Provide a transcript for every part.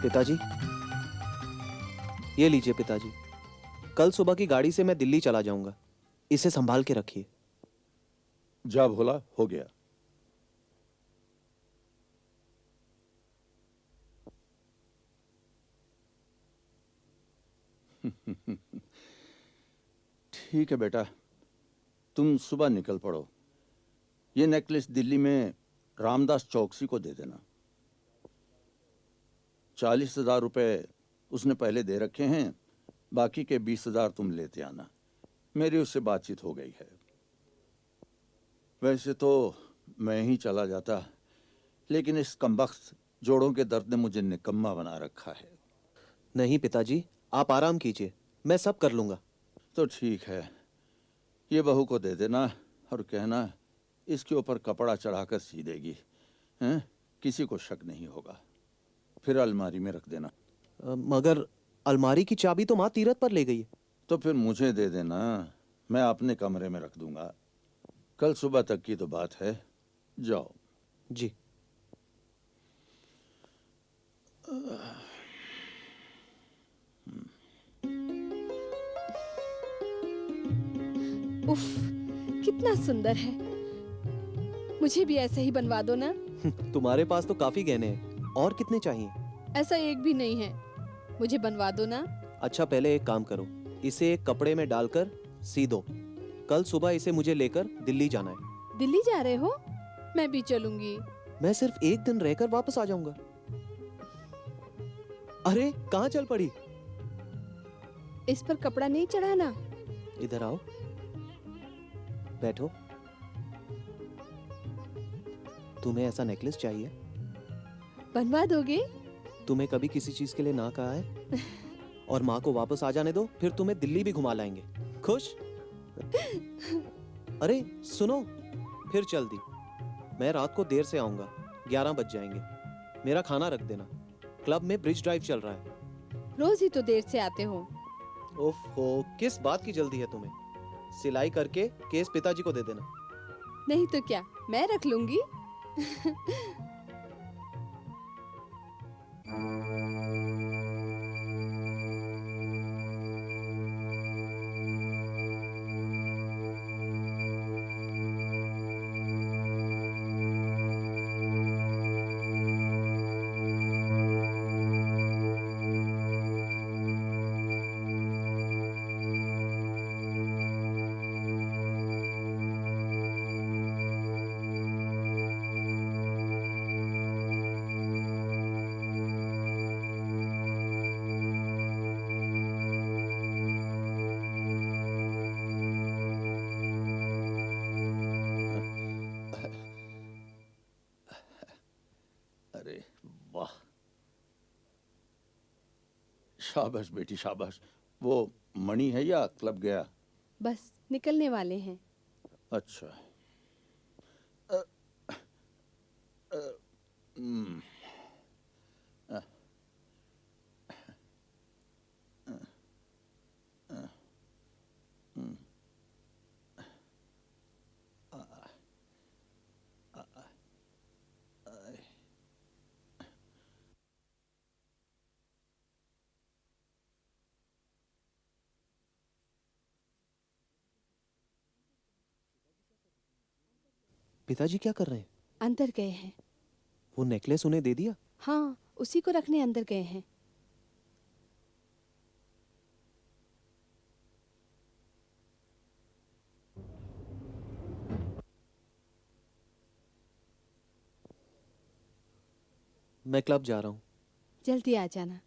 पिताजी, ये लीजिए पिताजी। कल सुबह की गाड़ी से मैं दिल्ली चला जाऊंगा। इसे संभाल के रखिए। जा भोला, हो गया। ठीक है बेटा, तुम सुबह निकल पड़ो। ये नेकलेस दिल्ली में रामदास चौकसी को दे देना। 40,000 रुपए उसने पहले दे रखे हैं, बाकी के 20,000 तुम लेते आना। मेरी उससे बातचीत हो गई है। वैसे तो मैं ही चला जाता, लेकिन इस कमबख्त जोड़ों के दर्द ने मुझे निकम्मा बना रखा है। नहीं पिताजी, आप आराम कीजिए, मैं सब कर लूंगा। तो ठीक है, ये बहू को दे देना और कहना इसके ऊपर कपड़ा चढ़ाकर सी देगी, हैं? किसी को शक नहीं होगा। फिर अलमारी में रख देना। मगर अलमारी की चाबी तो माँ तीरथ पर ले गई है। तो फिर मुझे दे देना, मैं अपने कमरे में रख दूंगा। कल सुबह तक की तो बात है। जाओ। जी। उफ, कितना सुंदर है। मुझे भी ऐसे ही बनवा दो ना। तुम्हारे पास तो काफी गहने हैं, और कितने चाहिए? ऐसा एक भी नहीं है, मुझे बनवा दो ना। अच्छा, पहले एक काम करो, इसे एक कपड़े में डालकर सी दो। कल सुबह इसे मुझे लेकर दिल्ली जाना है। दिल्ली जा रहे हो? मैं भी चलूंगी। मैं सिर्फ एक दिन रहकर वापस आ जाऊंगा। अरे कहाँ चल पड़ी? इस पर कपड़ा नहीं चढ़ाना। इधर आओ, बैठो। तुम्हें ऐसा नेकलेस चाहिए? बनवा दोगे? तुम्हें कभी किसी चीज के लिए ना कहा है? और माँ को वापस आ जाने दो, फिर तुम्हें दिल्ली भी घुमा लाएंगे। खुश? अरे सुनो, फिर चल दी। मैं रात को देर से आऊंगा, 11 बज जाएंगे। मेरा खाना रख देना। क्लब में ब्रिज ड्राइव चल रहा है। रोज ही तो देर से आते हो। ओफो, किस बात की जल्दी है तुम्हें? सिलाई करके केस पिताजी को दे देना। नहीं तो क्या, मैं रख लूंगी। अरे वाह, शाबाश बेटी शाबाश। वो मणि है या क्लब गया? बस निकलने वाले हैं। अच्छा। अ, अ, हम्म, अ, अ, अ, हम्म, अ, अ, अ, पिताजी क्या कर रहे हैं? अंदर गए हैं। वो नेकलेस उन्हें दे दिया? हाँ, उसी को रखने अंदर गए हैं। मैं क्लब जा रहा हूँ। जल्दी आ जाना।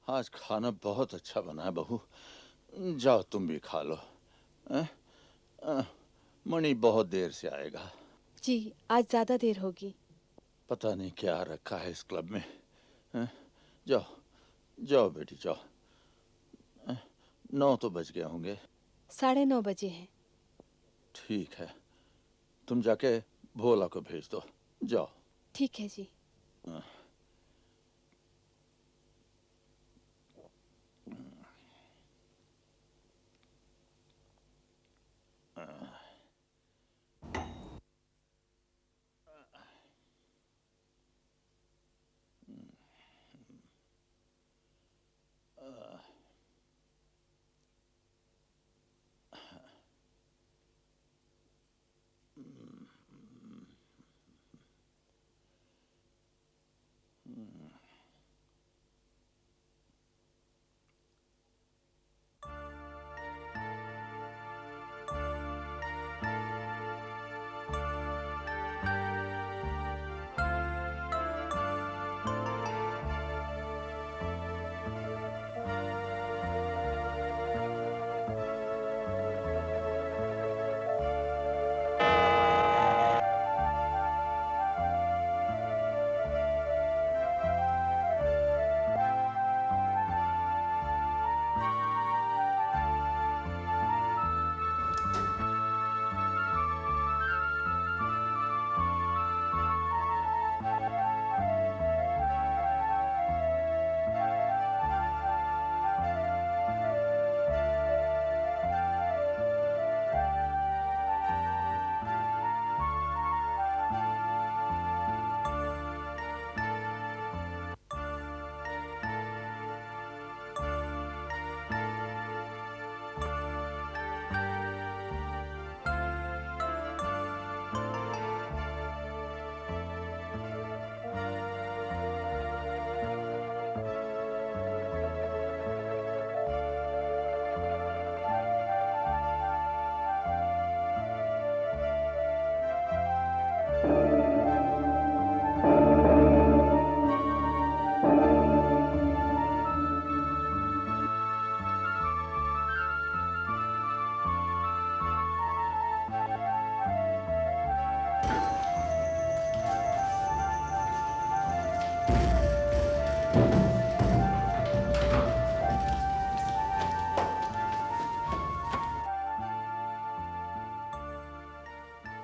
आज खाना बहुत अच्छा बना है बहू। जाओ तुम भी खा लो। हैं? मणि बहुत देर से आएगा। जी, आज ज्यादा देर होगी। पता नहीं क्या रखा है इस क्लब में। हैं? जाओ जाओ बेटी जाओ। 9 तो बज गए होंगे। 9:30 बजे हैं। ठीक है, तुम जाके भोला को भेज दो। जाओ। ठीक है जी।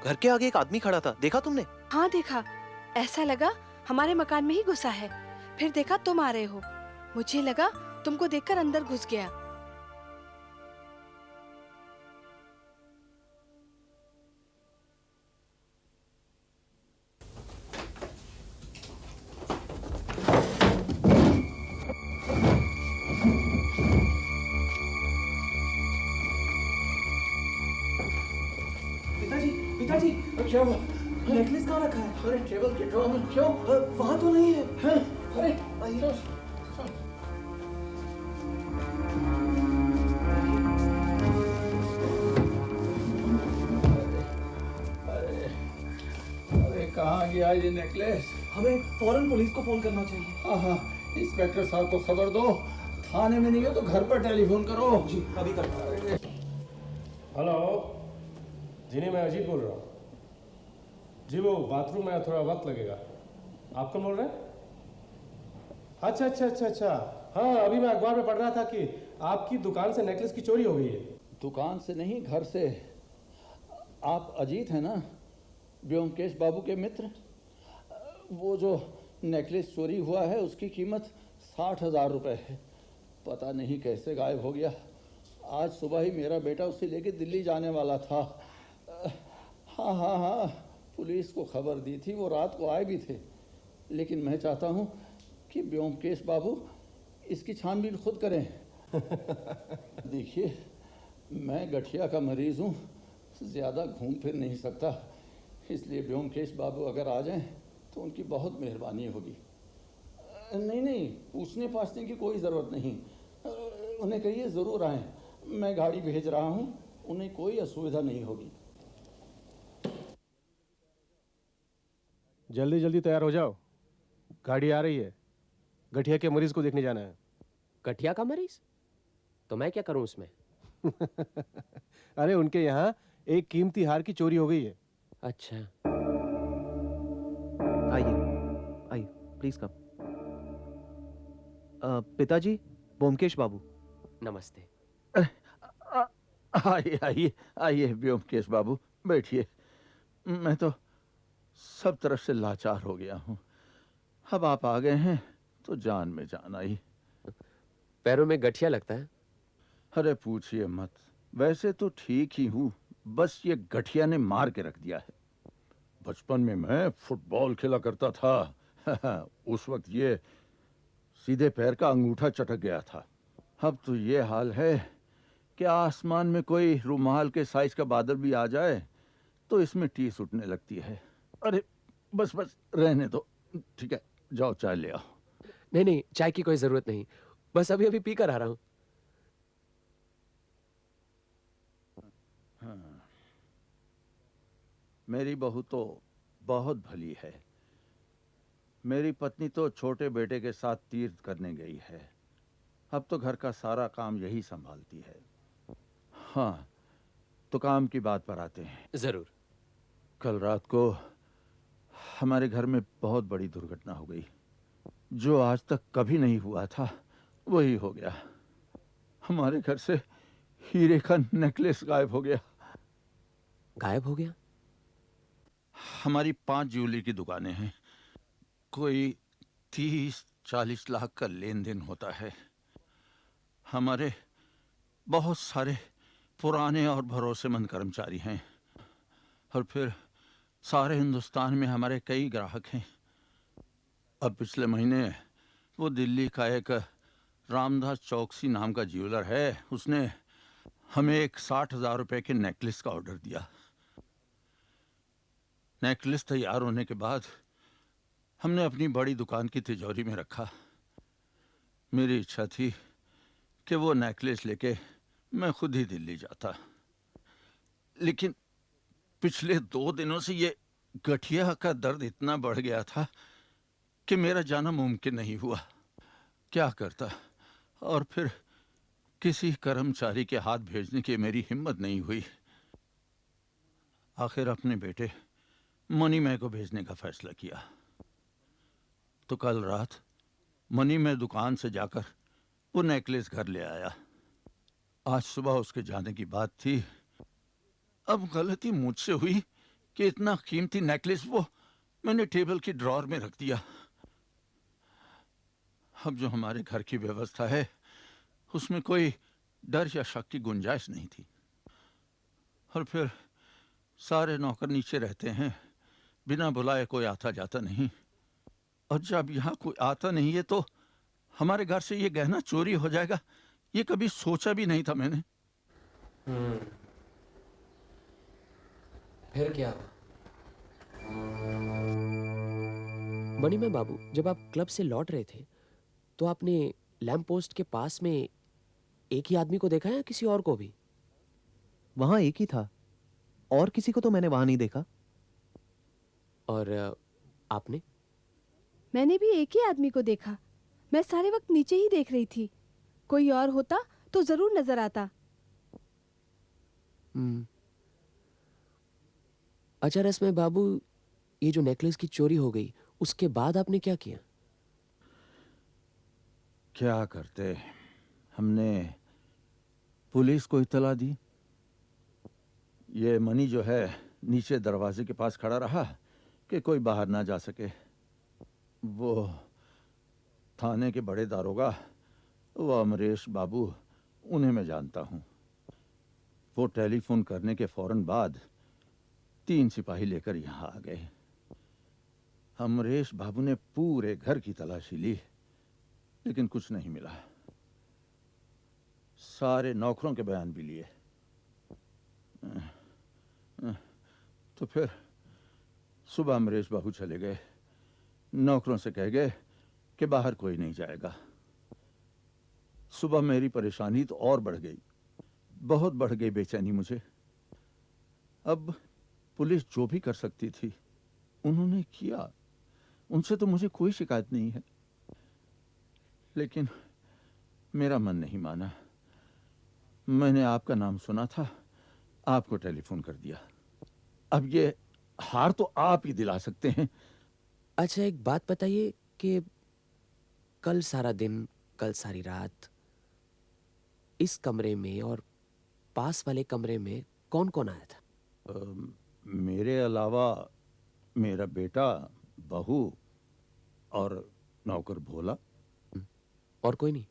घर के आगे एक आदमी खड़ा था, देखा तुमने? हाँ देखा। ऐसा लगा हमारे मकान में ही घुसा है। फिर देखा तुम आ रहे हो। मुझे लगा तुमको देखकर अंदर घुस गया। पिताजी, पिताजी, क्या हुआ? नेकलेस कहाँ रखा है? अरे टेबल के ड्रॉर में। क्यों? वहाँ तो नहीं है। हैं? अरे आइए। अरे कहाँ गया ये नेकलेस? हमें फौरन पुलिस को फोन करना चाहिए। हाँ हाँ, इंस्पेक्टर साहब को खबर दो। थाने में नहीं है तो घर पर टेलीफोन करो। जी, अभी करता हूँ। हेलो जी, नहीं मैं अजीत बोल रहा हूँ जी। वो बाथरूम में थोड़ा वक्त लगेगा। आप कौन बोल रहे हैं? अच्छा अच्छा अच्छा अच्छा, हाँ अभी मैं अखबार में पढ़ रहा था कि आपकी दुकान से नेकलेस की चोरी हो गई है। दुकान से नहीं, घर से। आप अजीत हैं ना, व्योमकेश बाबू के मित्र? वो जो नेकलेस चोरी हुआ है उसकी कीमत 60,000 रुपये है। पता नहीं कैसे गायब हो गया। आज सुबह ही मेरा बेटा उसे लेके दिल्ली जाने वाला था। हाँ हाँ हाँ, पुलिस को खबर दी थी, वो रात को आए भी थे। लेकिन मैं चाहता हूँ कि व्योमकेश बाबू इसकी छानबीन खुद करें। देखिए, मैं गठिया का मरीज़ हूँ, ज़्यादा घूम फिर नहीं सकता, इसलिए व्योमकेश बाबू अगर आ जाएं तो उनकी बहुत मेहरबानी होगी। नहीं नहीं, पूछने पाछने की कोई ज़रूरत नहीं। उन्हें कहिए ज़रूर आएं, मैं गाड़ी भेज रहा हूँ, उन्हें कोई असुविधा नहीं होगी। जल्दी जल्दी तैयार हो जाओ, गाड़ी आ रही है। गठिया के मरीज को देखने जाना है। गठिया का मरीज? तो मैं क्या करूं उसमें? अरे उनके यहाँ एक कीमती हार की चोरी हो गई है। अच्छा। आइए आइए, प्लीज कम। पिताजी, ब्योमकेश बाबू। नमस्ते। आ- आइए आइए आइए व्योमकेश बाबू, बैठिए। मैं तो सब तरफ से लाचार हो गया हूँ। अब आप आ गए हैं तो जान में जान आई। पैरों में गठिया लगता है? अरे पूछिए मत, वैसे तो ठीक ही हूँ, बस ये गठिया ने मार के रख दिया है। बचपन में मैं फुटबॉल खेला करता था उस वक्त ये सीधे पैर का अंगूठा चटक गया था। अब तो ये हाल है कि आसमान में कोई रुमाल के साइज का बादल भी आ जाए तो इसमें टीस उठने लगती है। अरे बस बस रहने दो, ठीक है, जाओ चाय ले आओ। नहीं नहीं, चाय की कोई जरूरत नहीं, बस अभी अभी पी कर आ रहा हूं। हाँ। मेरी बहू तो बहुत भली है। मेरी पत्नी तो छोटे बेटे के साथ तीर्थ करने गई है। अब तो घर का सारा काम यही संभालती है। हाँ, तो काम की बात पर आते हैं। जरूर। कल रात को हमारे घर में बहुत बड़ी दुर्घटना हो गई। जो आज तक कभी नहीं हुआ था वही हो गया। हमारे घर से हीरे का नेकलेस गायब हो गया। गायब हो गया? हमारी 5 ज्वेलरी की दुकानें हैं। कोई 30-40 लाख का लेन देन होता है। हमारे बहुत सारे पुराने और भरोसेमंद कर्मचारी हैं, और फिर सारे हिंदुस्तान में हमारे कई ग्राहक हैं। अब पिछले महीने वो दिल्ली का एक रामदास चौकसी नाम का ज्वेलर है, उसने हमें एक 60,000 रुपए के नेकलेस का ऑर्डर दिया। नेकलेस तैयार होने के बाद हमने अपनी बड़ी दुकान की तिजोरी में रखा। मेरी इच्छा थी कि वो नेकलेस लेके मैं खुद ही दिल्ली जाता, लेकिन पिछले 2 दिनों से ये गठिया का दर्द इतना बढ़ गया था कि मेरा जाना मुमकिन नहीं हुआ। क्या करता, और फिर किसी कर्मचारी के हाथ भेजने की मेरी हिम्मत नहीं हुई। आखिर अपने बेटे मनीमय को भेजने का फैसला किया। तो कल रात मनीमय दुकान से जाकर वो नेकलेस घर ले आया। आज सुबह उसके जाने की बात थी। अब गलती मुझसे हुई कि इतना कीमती नेकलेस वो मैंने टेबल की ड्रॉर में रख दिया। अब जो हमारे घर की व्यवस्था है उसमें कोई डर या शक की गुंजाइश नहीं थी। और फिर सारे नौकर नीचे रहते हैं, बिना बुलाए कोई आता जाता नहीं। और जब यहाँ कोई आता नहीं है तो हमारे घर से ये गहना चोरी हो जाएगा, ये कभी सोचा भी नहीं था मैंने। फिर क्या? मणिमय बाबू, जब आप क्लब से लौट रहे थे तो आपने लैंप पोस्ट के पास में एक ही आदमी को देखा या किसी और को भी? वहां एक ही था, और किसी को तो मैंने वहां नहीं देखा। और आपने? मैंने भी एक ही आदमी को देखा। मैं सारे वक्त नीचे ही देख रही थी। कोई और होता तो जरूर नजर आता। अच्छा रसमय बाबू, ये जो नेकलेस की चोरी हो गई उसके बाद आपने क्या किया? क्या करते, हमने पुलिस को इत्तला दी। ये मनी जो है नीचे दरवाजे के पास खड़ा रहा कि कोई बाहर ना जा सके। वो थाने के बड़े दारोगा, वो अमरेश बाबू, उन्हें मैं जानता हूँ। वो टेलीफोन करने के फौरन बाद 3 सिपाही लेकर यहाँ आ गए। अमरेश बाबू ने पूरे घर की तलाशी ली, लेकिन कुछ नहीं मिला। सारे नौकरों के बयान भी लिए। तो फिर सुबह अमरेश बाबू चले गए, नौकरों से कह गए कि बाहर कोई नहीं जाएगा। सुबह मेरी परेशानी तो और बढ़ गई, बहुत बढ़ गई बेचैनी मुझे। अब पुलिस जो भी कर सकती थी उन्होंने किया, उनसे तो मुझे कोई शिकायत नहीं है। लेकिन मेरा मन नहीं माना। मैंने आपका नाम सुना था, आपको टेलीफोन कर दिया। अब ये हार तो आप ही दिला सकते हैं। अच्छा एक बात बताइए कि कल सारा दिन, कल सारी रात इस कमरे में और पास वाले कमरे में कौन कौन आया था? मेरे अलावा मेरा बेटा, बहू और नौकर भोला। और कोई नहीं?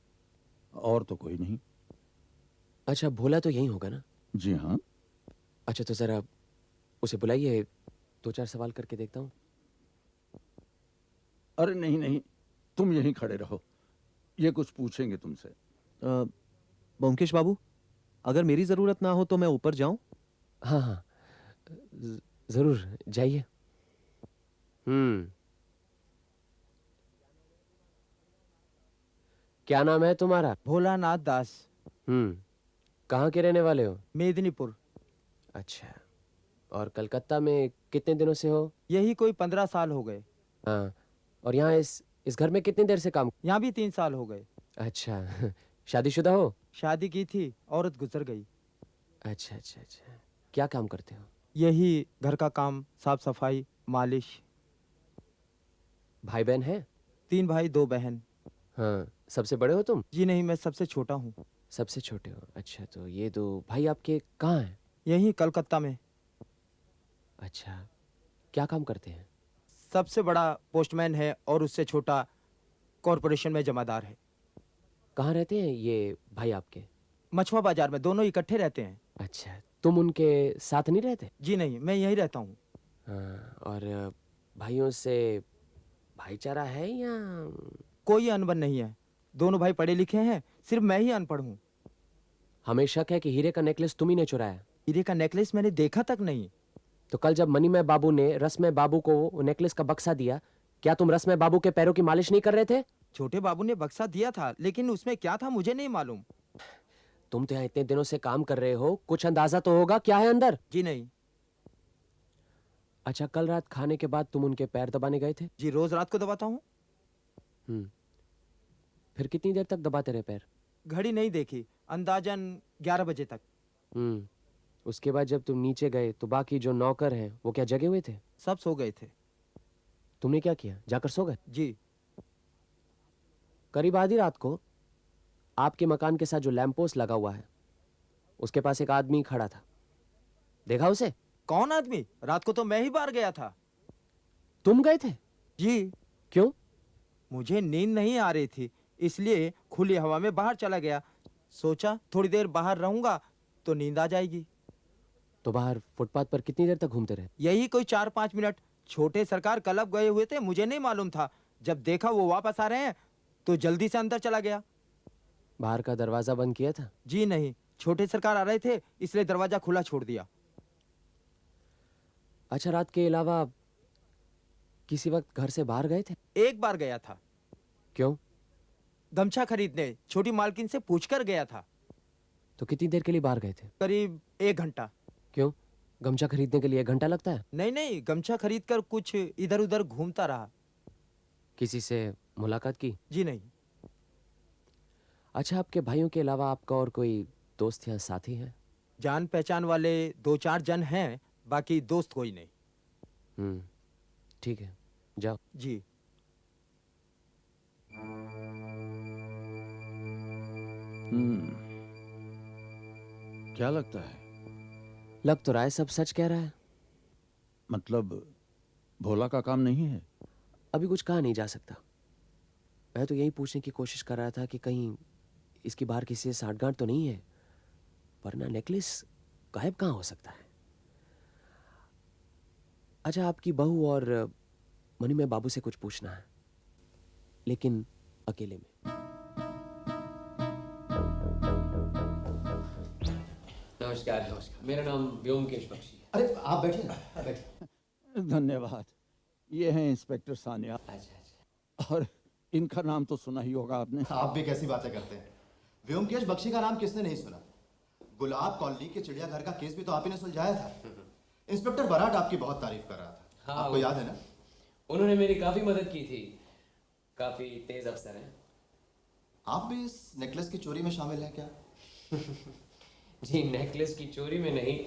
और तो कोई नहीं। अच्छा भोला तो यही होगा ना? जी हाँ। अच्छा तो जरा उसे बुलाइए, 2-4 सवाल करके देखता हूँ। अरे नहीं नहीं, तुम यहीं खड़े रहो, ये कुछ पूछेंगे तुमसे। ब्योमकेश बाबू, अगर मेरी जरूरत ना हो तो मैं ऊपर जाऊं? हाँ हाँ, जरूर जाइए। क्या नाम है तुम्हारा? भोलानाथ दास। कहाँ के रहने वाले हो? मेदिनीपुर। अच्छा, और कलकत्ता में कितने दिनों से हो? यही कोई 15 साल हो गए। हाँ, और यहाँ इस घर में कितनी देर से काम? यहाँ भी 3 साल हो गए। अच्छा शादीशुदा हो? शादी की थी, औरत गुजर गई। अच्छा अच्छा अच्छा, क्या काम करते हो? यही घर का काम, साफ सफाई, मालिश। भाई बहन है? 3 भाई 2 बहन। हाँ, सबसे बड़े हो तुम? जी नहीं, मैं सबसे छोटा हूँ। सबसे छोटे हो? अच्छा, तो ये दो भाई आपके कहाँ हैं? यही कलकत्ता में। अच्छा, क्या काम करते हैं? सबसे बड़ा पोस्टमैन है और उससे छोटा कॉरपोरेशन में जमादार है। कहाँ रहते हैं ये भाई आपके? मछुआ बाजार में, दोनों इकट्ठे रहते हैं। अच्छा, तुम उनके साथ नहीं रहते? जी नहीं, मैं यहीं रहता हूँ। हाँ, और भाइयों से भाईचारा है या? कोई अनबन नहीं है, दोनों भाई पढ़े लिखे हैं, सिर्फ मैं ही अनपढ़ हूँ। हमें शक है कि हीरे का नेकलेस तुम ही ने चुराया। हीरे का नेकलेस मैंने देखा तक नहीं। तो कल जब मनीमय बाबू ने रसमय बाबू को वो नेकलेस का बक्सा दिया, क्या तुम रसमय बाबू के पैरों की मालिश नहीं कर रहे थे? छोटे बाबू ने बक्सा दिया था, लेकिन उसमें क्या था मुझे नहीं मालूम। तुम तो यहाँ इतने दिनों से काम कर रहे हो, कुछ अंदाजा तो होगा क्या है अंदर? जी नहीं। अच्छा, कल रात खाने के बाद तुम उनके पैर दबाने गए थे? जी, रोज रात को दबाता हूँ। फिर कितनी देर तक दबाते रहे पैर? घड़ी नहीं देखी, अंदाजन 11 बजे तक। उसके बाद जब तुम नीचे गए तो बाकी जो नौकर हैं वो क्या जगे हुए थे? सब सो गए थे। तुमने क्या किया, जाकर सो गए? जी। करीब आधी रात को आपके मकान के साथ जो लैंप पोस्ट लगा हुआ है उसके पास एक आदमी खड़ा था, देखा उसे? कौन आदमी? रात को तो मैं ही बाहर गया था। तुम गए थे? जी। क्यों? मुझे नींद नहीं आ रही थी, इसलिए खुली हवा में बाहर चला गया। सोचा थोड़ी देर बाहर रहूंगा तो नींद आ जाएगी। तो बाहर फुटपाथ पर कितनी देर तक घूमते रहे? यही कोई 4-5 मिनट। छोटे सरकार क्लब गए हुए थे, मुझे नहीं मालूम था। जब देखा वो वापस आ रहे हैं तो जल्दी से अंदर चला गया। बाहर का दरवाजा बंद किया था? जी नहीं, छोटे सरकार आ रहे थे इसलिए दरवाजा खुला छोड़ दिया। अच्छा, रात के अलावा किसी वक्त घर से बाहर गए थे? एक बार गया था। क्यों? गमछा खरीदने छोटी मालकिन से पूछकर गया था। तो कितनी देर के लिए बाहर गए थे? करीब 1 घंटा। क्यों, गमछा खरीदने के लिए 1 घंटा लगता है? नहीं नहीं, गमछा खरीदकर कुछ इधर उधर घूमता रहा। किसी से मुलाकात की? जी नहीं। अच्छा, आपके भाइयों के अलावा आपका और कोई दोस्त या साथी है? जान पहचान वाले 2-4 जन हैं, बाकी दोस्त कोई नहीं। ठीक है, जाओ। जी। क्या लगता है? लग तो रहा है सब सच कह रहा है। मतलब भोला का काम नहीं है? अभी कुछ कहा नहीं जा सकता। मैं तो यही पूछने की कोशिश कर रहा था कि कहीं इसकी बाहर किसी से साठगांठ तो नहीं है, वरना नेकलेस गायब कहाँ हो सकता है? अच्छा, आपकी बहू और मनीमय बाबू से कुछ पूछना है, लेकिन अकेले में। नमस्कार। नमस्कार, मेरा नाम व्योमकेश बख्शी है। अरे आप बैठिए ना, बैठिए। धन्यवाद। ये हैं इंस्पेक्टर सानिया। अच्छा। और इनका नाम तो सुना ही होगा आपने। आप भी कैसी बातें करते हैं? व्योमकेश बख्शी का नाम किसने नहीं सुना? गुलाब कॉलोनी के चिड़ियाघर का केस भी तो आप ही ने सुलझाया था। इंस्पेक्टर बराट आपकी बहुत तारीफ कर रहा था। हाँ, आपको याद है ना? उन्होंने मेरी काफी मदद की थी। काफी तेज अफसर हैं। आप भी इस नेकलेस की चोरी में शामिल हैं क्या? जी नेकलेस की चोरी में नहीं,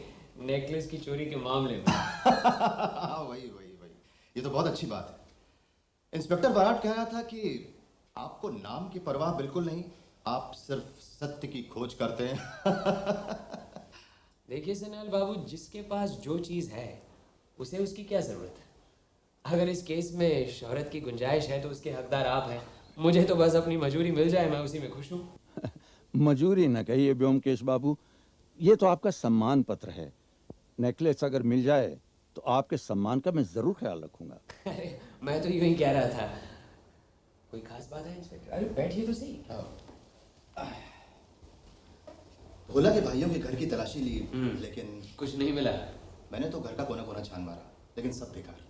नेकलेस की चोरी के मामले में। हाँ, वही वही वही। ये तो बहुत अच्छी बात है। इंस्पेक्टर बराट कह रहा था कि आपको नाम की परवाह बिल्कुल नहीं, आप सिर्फ सत्य की खोज करते हैं। देखिए सनाल बाबू, जिसके पास जो चीज़ है उसे उसकी क्या ज़रूरत है। अगर इस केस में शोहरत की गुंजाइश है तो उसके हकदार आप हैं। मुझे तो बस अपनी मजूरी मिल जाए, मैं उसी में खुश हूँ। मजूरी न कहिए व्योमकेश बाबू, ये तो आपका सम्मान पत्र है। नेकलेस अगर मिल जाए तो आपके सम्मान का मैं जरूर ख्याल रखूंगा। अरे मैं तो यूं ही कह रहा था। कोई खास बात है इंस्पेक्टर? अरे बैठिए तो सही। भोला के भाइयों के घर की तलाशी ली, लेकिन कुछ नहीं मिला। मैंने तो घर का कोना कोना छान मारा, लेकिन सब बेकार।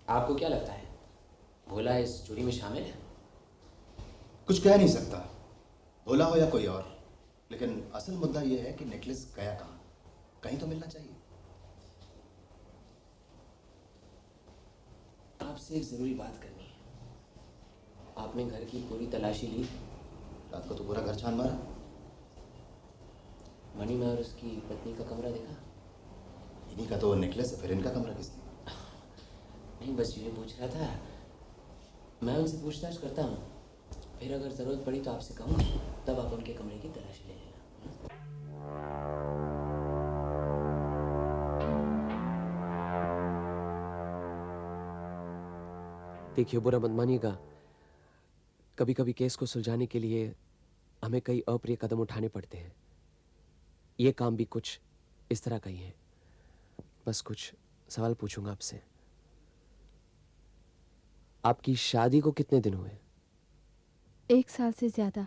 आपको क्या लगता है भोला इस चोरी में शामिल है? कुछ कह नहीं सकता, भोला हो या कोई और, लेकिन असल मुद्दा यह है कि नेकलेस गया कहाँ? कहीं तो मिलना चाहिए। आपसे एक जरूरी बात करनी है। आपने घर की पूरी तलाशी ली? रात को तो पूरा घर छान मारा। मनी में और उसकी पत्नी का कमरा देखा? इन्हीं का तो नेकलेस है, फिर इनका कमरा किसने? नहीं, बस ये पूछ रहा था। मैं उनसे पूछताछ करता हूँ, फिर अगर ज़रूरत पड़ी तो आपसे कहूँगा, तब आप उनके कमरे की तलाशी ले लेना। देखिए, बुरा मत मानिएगा, कभी कभी केस को सुलझाने के लिए हमें कई अप्रिय कदम उठाने पड़ते हैं। ये काम भी कुछ इस तरह का ही है। बस कुछ सवाल पूछूंगा आपसे। आपकी शादी को कितने दिन हुए? 1 साल से ज्यादा।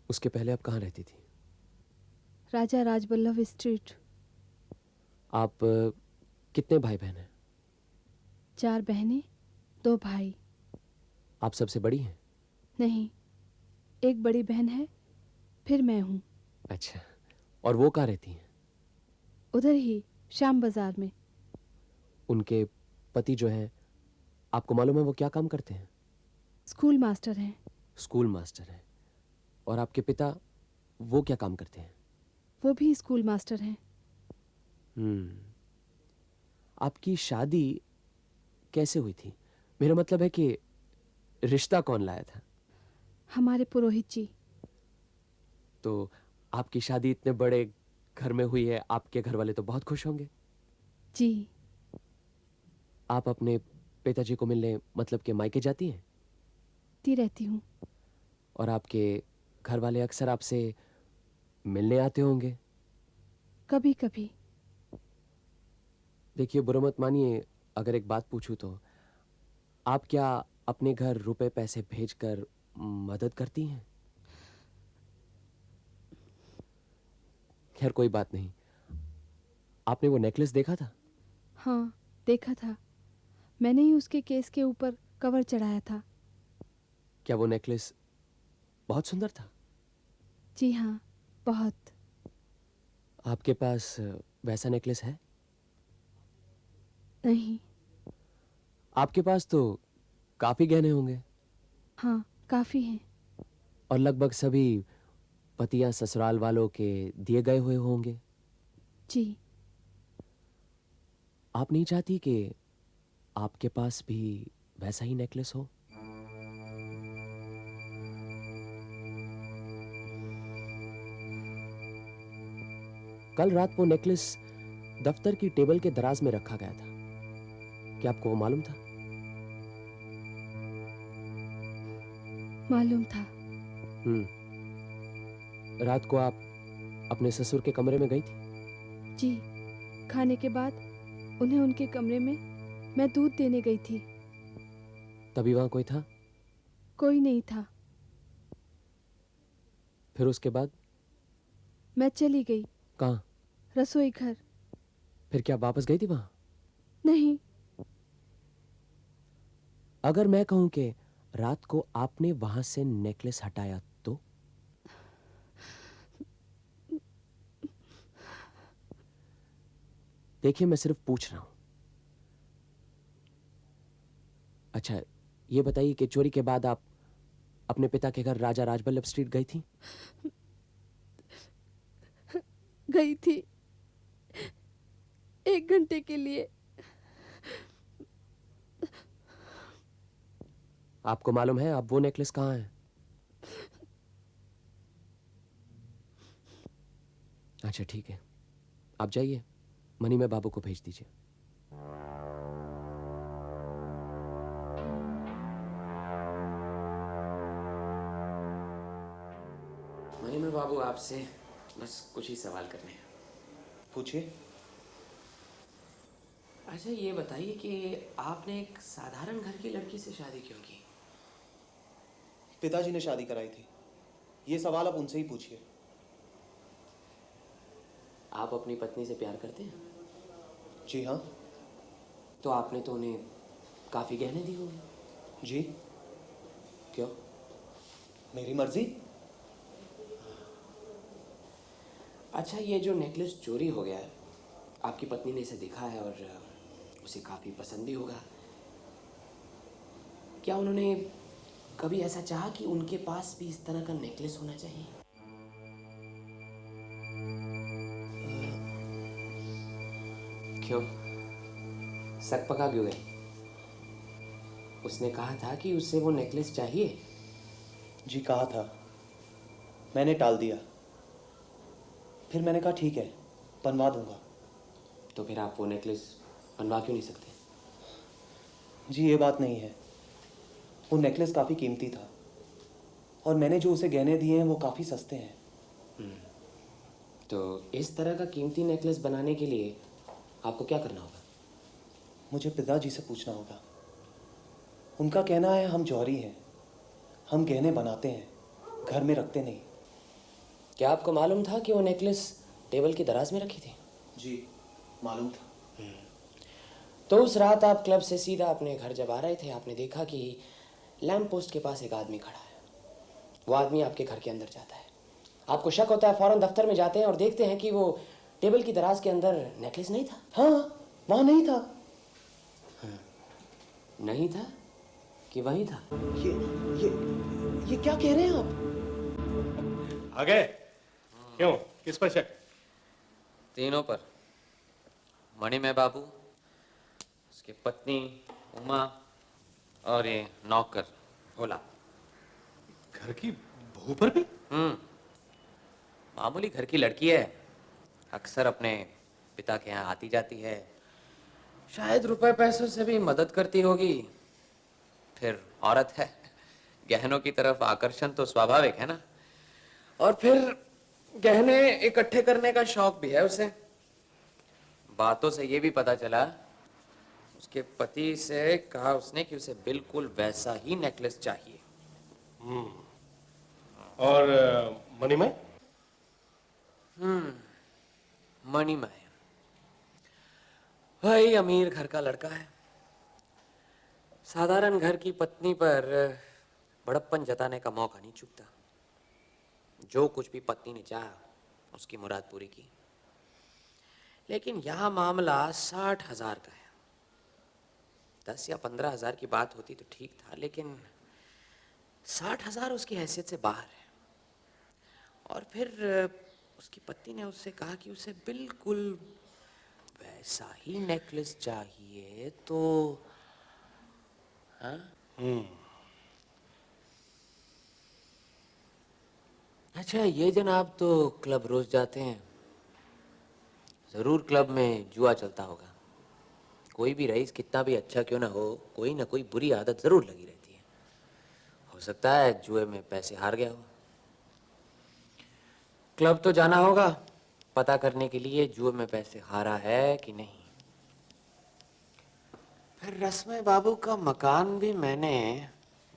उसके पहले आप कहाँ रहती थी? राजा राजबल्लभ स्ट्रीट। आप कितने भाई बहन हैं? 4 बहनें, 2 भाई। आप सबसे बड़ी हैं? नहीं, एक बड़ी बहन है, फिर मैं हूँ। अच्छा, और वो कहाँ रहती हैं? उधर ही श्याम बाजार में। उनके पति जो हैं, आपको मालूम है वो क्या काम करते हैं? स्कूल मास्टर हैं। स्कूल मास्टर हैं। और आपके पिता, वो क्या काम करते हैं? वो भी स्कूल मास्टर हैं। आपकी शादी कैसे हुई थी? मेरा मतलब है कि रिश्ता कौन लाया था? हमारे पुरोहित जी। तो आपकी शादी इतने बड़े घर में हुई है, आपके घर वाले तो बहुत खुश होंगे। जी। आप अपने पिताजी को मिलने मतलब के मायके जाती हैं? ती रहती हूँ। और आपके घर वाले अक्सर आपसे मिलने आते होंगे? कभी कभी। देखिए, बुरा मत मानिए अगर एक बात पूछूं तो, आप क्या अपने घर रुपए पैसे भेजकर मदद करती हैं? खैर कोई बात नहीं। आपने वो नेकलेस देखा था? हाँ, देखा था। मैंने ही उसके केस के ऊपर कवर चढ़ाया था। क्या वो नेकलेस बहुत सुंदर था? जी हाँ, बहुत। आपके पास वैसा नेकलेस है? नहीं। आपके पास तो काफी गहने होंगे। हाँ, काफी हैं। और लगभग सभी पतिया ससुराल वालों के दिए गए हुए होंगे। जी। आप नहीं चाहती कि आपके पास भी वैसा ही नेकलेस हो? कल रात वो नेकलेस दफ्तर की टेबल के दराज में रखा गया था। क्या आपको वो मालूम था? मालूम था। रात को आप अपने ससुर के कमरे में गई थी? जी, खाने के बाद उन्हें उनके कमरे में मैं दूध देने गई थी। तभी वहां कोई था? कोई नहीं था। फिर उसके बाद? मैं चली गई। कहाँ? रसोई घर। फिर क्या वापस गई थी वहां? नहीं। अगर मैं कहूं कि रात को आपने वहां से नेकलेस हटाया तो? देखिए, मैं सिर्फ पूछ रहा हूं। अच्छा, ये बताइए कि चोरी के बाद आप अपने पिता के घर राजा राजबल्लभ स्ट्रीट गई थी? गई थी 1 घंटे के लिए। आपको मालूम है अब वो नेकलेस कहाँ है? अच्छा ठीक है, आप जाइए, मनी में बाबू को भेज दीजिए। मनी में बाबू, आपसे बस कुछ ही सवाल करने हैं। पूछिए। अच्छा ये बताइए कि आपने एक साधारण घर की लड़की से शादी क्यों की? पिताजी ने शादी कराई थी। ये सवाल आप उनसे ही पूछिए। आप अपनी पत्नी से प्यार करते हैं? जी हाँ। तो आपने तो उन्हें काफी गहने दिए होंगे। जी। क्यों? मेरी मर्जी। अच्छा ये जो नेकलेस चोरी हो गया है, आपकी पत्नी ने इसे देखा है और उसे काफी पसंद भी होगा। क्या उन्होंने कभी ऐसा चाहा कि उनके पास भी इस तरह का नेकलेस होना चाहिए? क्यों? सक पका क्यों गए? उसने कहा था कि उसे वो नेकलेस चाहिए। जी कहा था, मैंने टाल दिया। फिर मैंने कहा ठीक है, बनवा दूंगा। तो फिर आप वो नेकलेस बनवा क्यों नहीं सकते? जी ये बात नहीं है, वो नेकलेस काफ़ी कीमती था और मैंने जो उसे गहने दिए हैं वो काफ़ी सस्ते हैं। तो इस तरह का कीमती नेकलेस बनाने के लिए आपको क्या करना होगा? मुझे पिताजी से पूछना होगा। उनका कहना है हम जौहरी हैं, हम गहने बनाते हैं, घर में रखते नहीं। क्या आपको मालूम था कि वो नेकलेस टेबल की दराज में रखी थी? जी मालूम था। तो उस रात आप क्लब से सीधा अपने घर जब आ रहे थे, आपने देखा कि लैंप पोस्ट के पास एक आदमी खड़ा है। वो आदमी आपके घर के अंदर जाता है। आपको शक होता है, फौरन दफ्तर में जाते हैं और देखते हैं कि वो टेबल की दराज के अंदर नेकलेस नहीं था। हाँ, वहाँ नहीं था। नहीं था कि वहीं था? ये क्या कह रहे हैं आप? आ गए? क्यों, किस पर शक? तीनों पर। मणि में बाबू, उसकी पत्नी उमा और ये नौकर भोला। घर की बहू पर भी? मामूली घर की लड़की है, अक्सर अपने पिता के यहाँ आती जाती है, शायद रुपए पैसों से भी मदद करती होगी। फिर औरत है, गहनों की तरफ आकर्षण तो स्वाभाविक है ना। और फिर गहने इकट्ठे करने का शौक भी है उसे। बातों से ये भी पता चला, उसके पति से कहा उसने कि उसे बिल्कुल वैसा ही नेकलेस चाहिए। और मणिमय? मणिमय भाई अमीर घर का लड़का है। साधारण घर की पत्नी पर बड़प्पन जताने का मौका नहीं चूकता। जो कुछ भी पत्नी ने चाहा उसकी मुराद पूरी की। लेकिन यह मामला 60,000 का है। 10 या 15,000 की बात होती तो ठीक था, लेकिन 60,000 उसकी हैसियत से बाहर है। और फिर उसकी पत्नी ने उससे कहा कि उसे बिल्कुल वैसा ही नेकलेस चाहिए। तो हाँ? अच्छा ये जनाब तो क्लब रोज जाते हैं, जरूर क्लब में जुआ चलता होगा। कोई भी रईस कितना भी अच्छा क्यों ना हो, कोई ना कोई बुरी आदत जरूर लगी रहती है। हो सकता है जुए में पैसे हार गया हो। क्लब तो जाना होगा पता करने के लिए जुए में पैसे हारा है कि नहीं। फिर रस्मे बाबू का मकान भी मैंने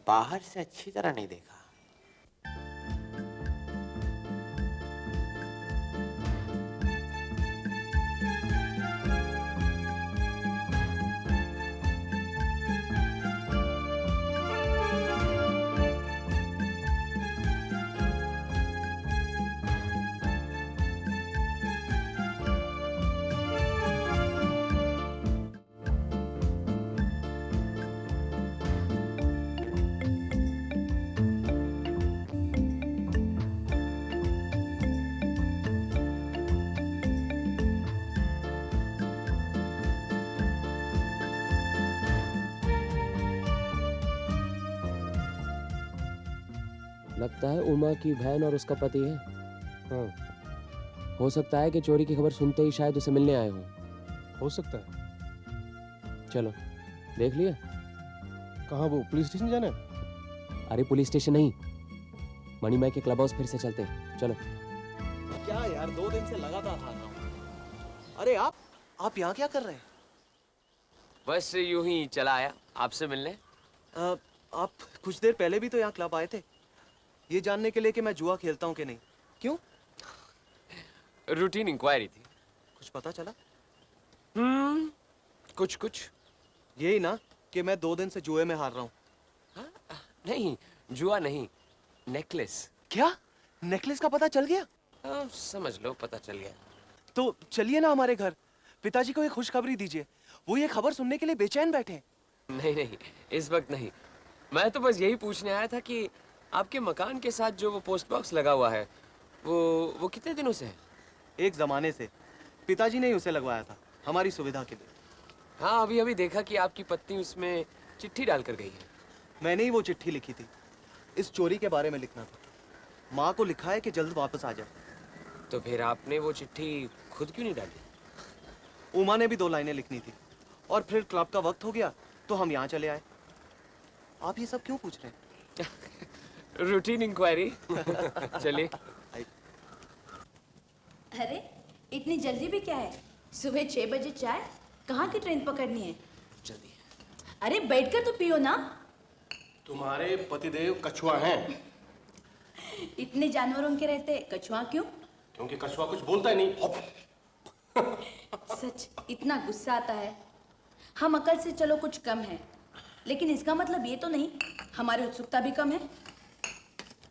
बाहर से अच्छी तरह नहीं देखा। लगता है उमा की बहन और उसका पति है। हाँ, हो सकता है कि चोरी की खबर सुनते ही शायद उसे मिलने आए हों। हो सकता है। चलो देख लिया। कहाँ वो पुलिस स्टेशन जाना है? अरे पुलिस स्टेशन नहीं, मणिमय के क्लब हाउस फिर से चलते हैं। चलो। क्या यार, 2 दिन से लगातार हार रहा हूँ। अरे आप यहाँ क्या कर रहे हैं? बस यूं ही चला आया आपसे मिलने। आप कुछ देर पहले भी तो यहाँ क्लब आए थे, ये जानने के लिए कि मैं जुआ खेलता हूँ कि नहीं। क्यों? रूटीन इंक्वायरी थी। कुछ पता चला? कुछ यही ना कि मैं 2 दिन से जुए में हार रहा हूँ। नहीं, जुआ नहीं, नेकलेस। क्या? नेकलेस का पता चल गया? समझ लो पता चल गया। तो चलिए ना हमारे घर, पिताजी को एक खुशखबरी दीजिए। वो ये खबर सुनने के लिए बेचैन बैठे हैं। नहीं, इस वक्त नहीं। मैं तो बस यही पूछने आया था कि आपके मकान के साथ जो वो पोस्ट बॉक्स लगा हुआ है वो कितने दिनों से है? एक जमाने से पिताजी ने ही उसे लगवाया था, हमारी सुविधा के लिए। हाँ, अभी देखा कि आपकी पत्नी उसमें चिट्ठी डालकर गई है। मैंने ही वो चिट्ठी लिखी थी। इस चोरी के बारे में लिखना था। माँ को लिखा है कि जल्द वापस आ जाए। तो फिर आपने वो चिट्ठी खुद क्यों नहीं डाली? उमा ने भी 2 लाइनें लिखनी थी और फिर क्लब का वक्त हो गया तो हम यहाँ चले आए। आप ये सब क्यों पूछ रहे हैं? Routine inquiry. चलिए। अरे इतनी जल्दी भी क्या है? सुबह 6 बजे चाय? कहाँ की ट्रेन पकड़नी है? जल्दी। अरे बैठकर तो पियो ना। तुम्हारे पतिदेव कछुआ हैं। इतने जानवरों के रहते कछुआ क्यों? क्योंकि कछुआ कुछ बोलता ही नहीं। सच इतना गुस्सा आता है। हम अकल से चलो कुछ कम है, लेकिन इसका मतलब ये तो नहीं हमारी उत्सुकता भी कम है।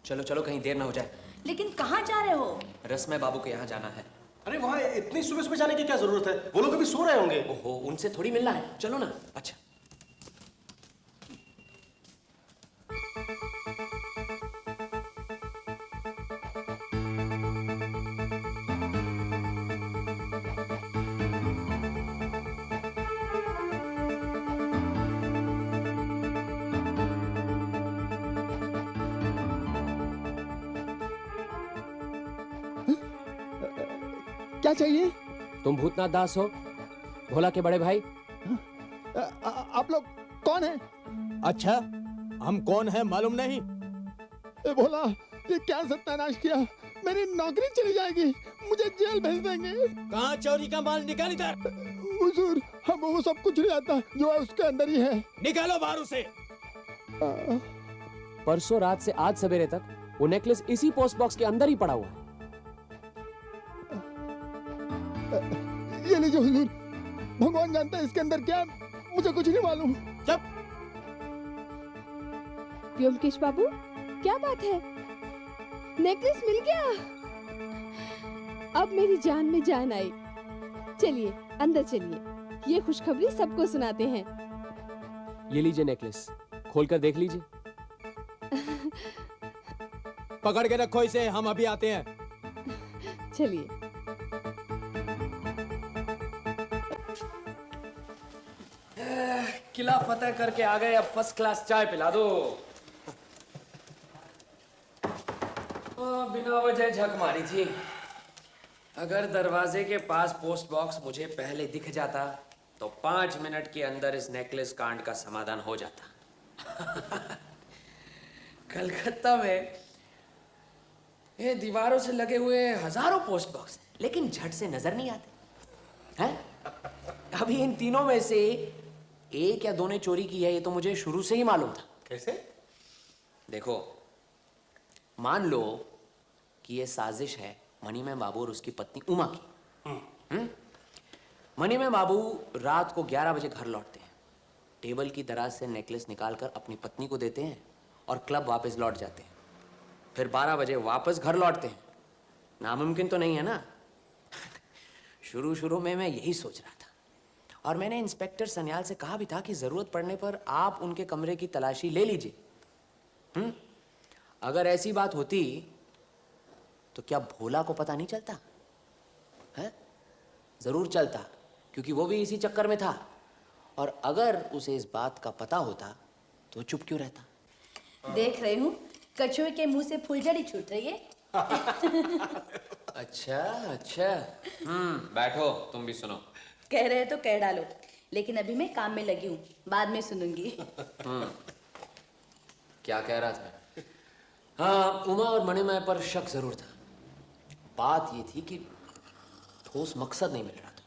चलो कहीं देर ना हो जाए। लेकिन कहाँ जा रहे हो? रसमय बाबू के यहाँ जाना है। अरे वहाँ इतनी सुबह सुबह जाने की क्या जरूरत है? वो लोग अभी सो रहे होंगे। ओहो, उनसे थोड़ी मिलना है, चलो ना। अच्छा। क्या चाहिए? तुम भूतनाथ दास हो, भोला के बड़े भाई? आप लोग कौन हैं? अच्छा, हम कौन है मालूम नहीं? भोला, ये क्या सत्यानाश किया? मेरी नौकरी चली जाएगी, मुझे जेल भेज देंगे। कहाँ चोरी का माल? निकाल इधर। हुजूर, हम वो सब कुछ नहीं आता जो है उसके अंदर ही है। निकालो बाहर उसे। परसों रात से आज सवेरे तक वो नेकलेस इसी पोस्ट बॉक्स के अंदर ही पड़ा हुआ है। ये लीजिए हुजूर, भगवान जानता है इसके अंदर क्या, मुझे कुछ नहीं मालूम। चुप। व्योमकेश बाबू, क्या बात है? नेकलेस मिल गया। अब मेरी जान में जान आई। चलिए अंदर चलिए, ये खुशखबरी सबको सुनाते हैं। ये लीजिए नेकलेस, खोलकर देख लीजिए। पकड़ के रखो इसे, हम अभी आते हैं। चलिए। किला फतेह करके आ गए, अब फर्स्ट क्लास चाय पिला दो। बिना वजह झक मारी थी। अगर दरवाजे के पास पोस्ट बॉक्स मुझे पहले दिख जाता तो 5 मिनट के अंदर इस नेकलेस कांड का समाधान हो जाता। कलकत्ता में ये दीवारों से लगे हुए हजारों पोस्ट बॉक्स, लेकिन झट से नजर नहीं आते हैं। अभी इन तीनों में से एक या 2 ने चोरी की है, ये तो मुझे शुरू से ही मालूम था। कैसे? देखो, मान लो कि ये साजिश है मणिमय बाबू और उसकी पत्नी उमा की। मणिमय बाबू रात को 11 बजे घर लौटते हैं, टेबल की दराज से नेकलेस निकालकर अपनी पत्नी को देते हैं और क्लब वापस लौट जाते हैं। फिर 12 बजे वापस घर लौटते हैं। नामुमकिन तो नहीं है ना? शुरू में मैं यही सोच रहा था, और मैंने इंस्पेक्टर सन्याल से कहा भी था कि जरूरत पड़ने पर आप उनके कमरे की तलाशी ले लीजिए। अगर ऐसी बात होती तो क्या भोला को पता नहीं चलता? है? जरूर चलता, क्योंकि वो भी इसी चक्कर में था। और अगर उसे इस बात का पता होता तो चुप क्यों रहता? देख रही हूँ कछुए के मुंह से फुलझड़ी छूट रही है। अच्छा अच्छा। बैठो, तुम भी सुनो। कह रहे तो कह डालो, लेकिन अभी मैं काम में लगी हूँ, बाद में सुनूंगी। क्या कह रहा था? हाँ, उमा और मणिमय पर शक जरूर था। बात ये थी कि ठोस मकसद नहीं मिल रहा था।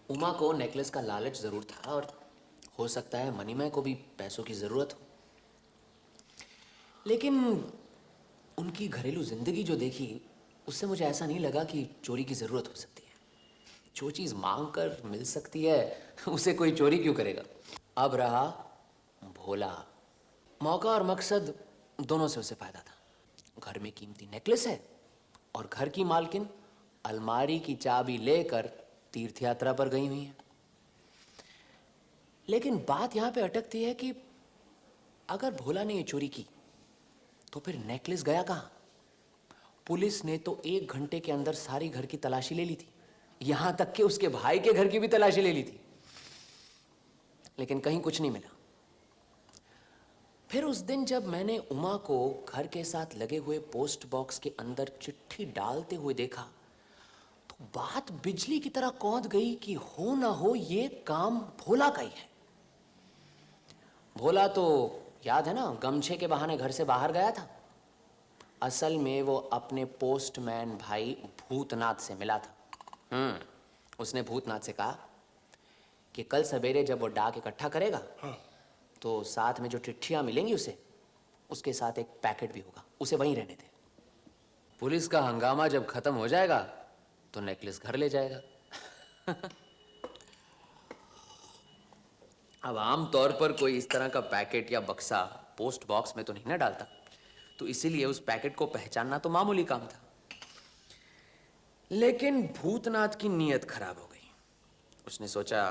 उमा को नेकलेस का लालच जरूर था और हो सकता है मणिमय को भी पैसों की जरूरत हो, लेकिन उनकी घरेलू जिंदगी जो देखी उससे मुझे ऐसा नहीं लगा कि चोरी की जरूरत हो सकती है। जो चीज मांग कर मिल सकती है उसे कोई चोरी क्यों करेगा। अब रहा भोला। मौका और मकसद दोनों से उसे फायदा था। घर में कीमती नेकलेस है और घर की मालकिन अलमारी की चाबी लेकर तीर्थ यात्रा पर गई हुई है। लेकिन बात यहां पे अटकती है कि अगर भोला ने ये चोरी की तो फिर नेकलेस गया कहां? पुलिस ने तो 1 घंटे के अंदर सारी घर की तलाशी ले ली थी, यहां तक कि उसके भाई के घर की भी तलाशी ले ली थी, लेकिन कहीं कुछ नहीं मिला। फिर उस दिन जब मैंने उमा को घर के साथ लगे हुए पोस्ट बॉक्स के अंदर चिट्ठी डालते हुए देखा तो बात बिजली की तरह कौंध गई कि हो ना हो ये काम भोला का ही है। भोला तो याद है ना, गमछे के बहाने घर से बाहर गया था। असल में वो अपने पोस्टमैन भाई भूतनाथ से मिला था। उसने भूतनाथ से कहा कि कल सवेरे जब वो डाक इकट्ठा करेगा तो साथ में जो चिट्ठियां मिलेंगी उसे, उसके साथ एक पैकेट भी होगा, उसे वहीं रहने दे। पुलिस का हंगामा जब खत्म हो जाएगा तो नेकलेस घर ले जाएगा। अब आम तौर पर कोई इस तरह का पैकेट या बक्सा पोस्ट बॉक्स में तो नहीं ना डालता, तो इसीलिए उस पैकेट को पहचानना तो मामूली काम था। लेकिन भूतनाथ की नीयत खराब हो गई। उसने सोचा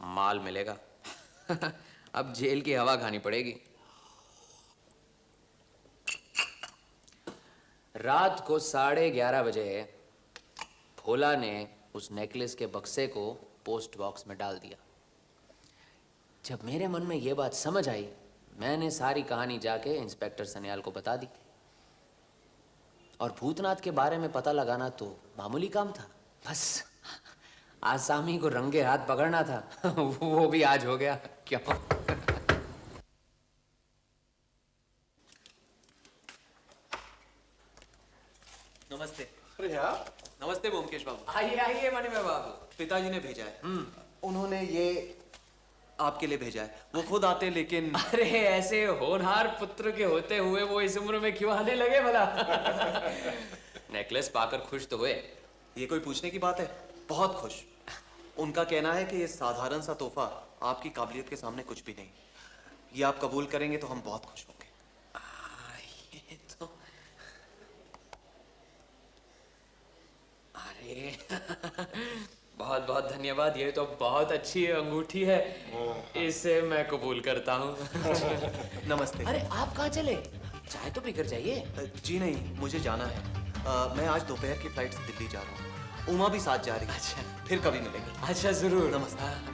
माल मिलेगा, अब जेल की हवा खानी पड़ेगी। रात को 11:30 बजे भोला ने उस नेकलेस के बक्से को पोस्ट बॉक्स में डाल दिया। जब मेरे मन में यह बात समझ आई, मैंने सारी कहानी जाके इंस्पेक्टर सन्याल को बता दी। और भूतनाथ के बारे में पता लगाना तो मामूली काम था, बस आसामी को रंगे हाथ पकड़ना था। वो भी आज हो गया। क्या नमस्ते। अरे यार, नमस्ते ब्योमकेश बाबू। आइए आइए मणिमय बाबू। पिताजी ने भेजा है। उन्होंने ये आपके लिए भेजा है। वो खुद आते लेकिन अरे ऐसे होनहार पुत्र के होते हुए वो इस उम्र में क्यों आने लगे भला? नेकलेस पाकर खुश तो हुए। ये कोई पूछने की बात है? बहुत खुश। उनका कहना है कि ये साधारण सा तोहफा आपकी काबिलियत के सामने कुछ भी नहीं। ये आप कबूल करेंगे तो हम बहुत खुश होंगे। ये तो अरे बहुत बहुत धन्यवाद। ये तो बहुत अच्छी अंगूठी है, इसे मैं कबूल करता हूँ। नमस्ते। अरे आप कहाँ चले? चाय तो पीकर जाइए। जी नहीं, मुझे जाना है। मैं आज दोपहर की फ्लाइट से दिल्ली जा रहा हूँ। उमा भी साथ जा रही है। अच्छा, फिर कभी मिलेंगे। अच्छा जरूर। नमस्ते।